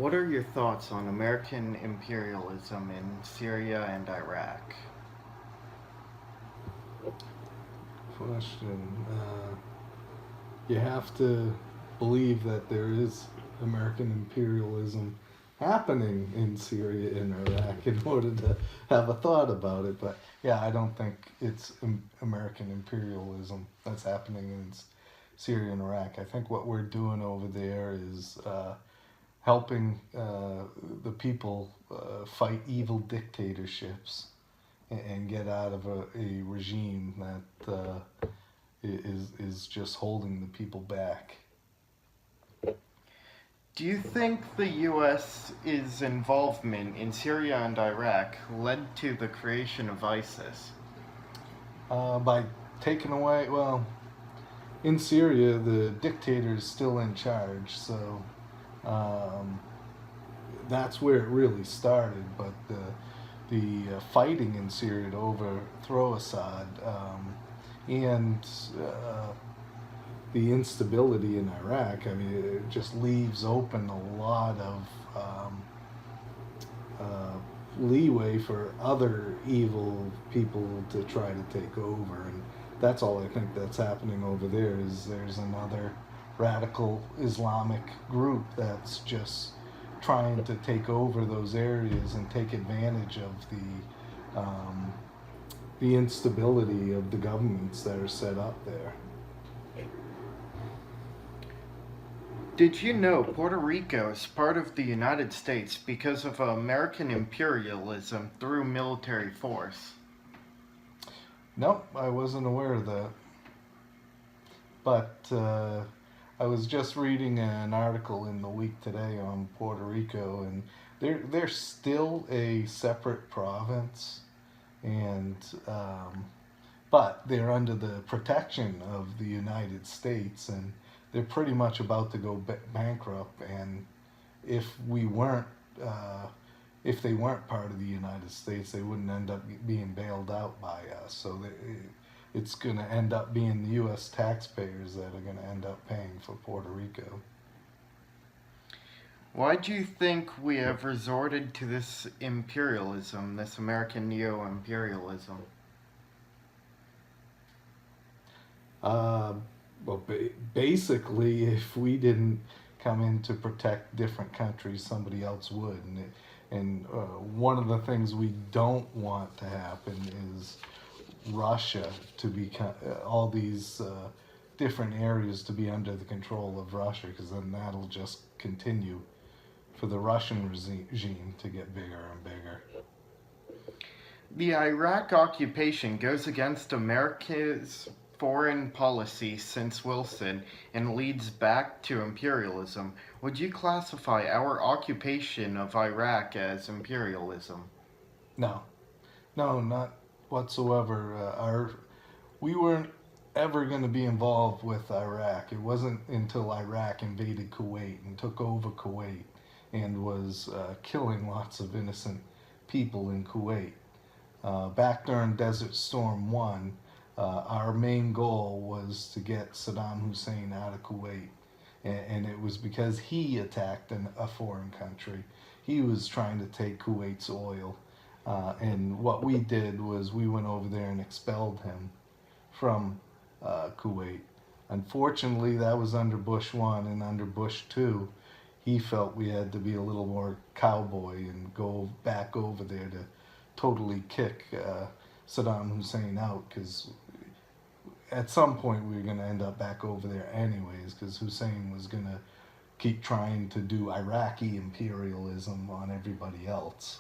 What are your thoughts on American imperialism in Syria and Iraq? Question. You have to believe that there is American imperialism happening in Syria and Iraq in order to have a thought about it. But yeah, I don't think it's American imperialism that's happening in Syria and Iraq. I think what we're doing over there is helping the people fight evil dictatorships and get out of a regime that is just holding the people back. Do you think the US's involvement in Syria and Iraq led to the creation of ISIS? By taking away, well, in Syria, the dictator is still in charge, so um, that's where it really started. But the fighting in Syria to overthrow Assad and the instability in Iraq, I mean, it just leaves open a lot of uh, leeway for other evil people to try to take over. And that's all I think that's happening over there is there's another radical Islamic group that's just trying to take over those areas and take advantage of the instability of the governments that are set up there. Did you know Puerto Rico is part of the United States because of American imperialism through military force? Nope, I wasn't aware of that. But I was just reading an article in the week today on Puerto Rico, and they're still a separate province, and but they're under the protection of the United States, and they're pretty much about to go bankrupt. And if we weren't, uh, if they weren't part of the United States, they wouldn't end up being bailed out by us. So it's going to end up being the U.S. taxpayers that are going to end up paying for Puerto Rico. Why do you think we have resorted to this imperialism, this American neo-imperialism? Uh, well, basically, if we didn't come in to protect different countries, somebody else would. And one of the things we don't want to happen is Russia to become all these different areas to be under the control of Russia, because then that'll just continue for the Russian regime to get bigger and bigger. The Iraq occupation goes against America's foreign policy since Wilson and leads back to imperialism. Would you classify our occupation of Iraq as imperialism? No, no, not whatsoever. We weren't ever going to be involved with Iraq. It wasn't until Iraq invaded Kuwait and took over Kuwait and was killing lots of innocent people in Kuwait. Back during Desert Storm 1, our main goal was to get Saddam Hussein out of Kuwait. And it was because he attacked a foreign country. He was trying to take Kuwait's oil. And what we did was we went over there and expelled him from Kuwait. Unfortunately, that was under Bush 1, and under Bush 2, he felt we had to be a little more cowboy and go back over there to totally kick Saddam Hussein out, because at some point we were going to end up back over there anyways, because Hussein was going to keep trying to do Iraqi imperialism on everybody else.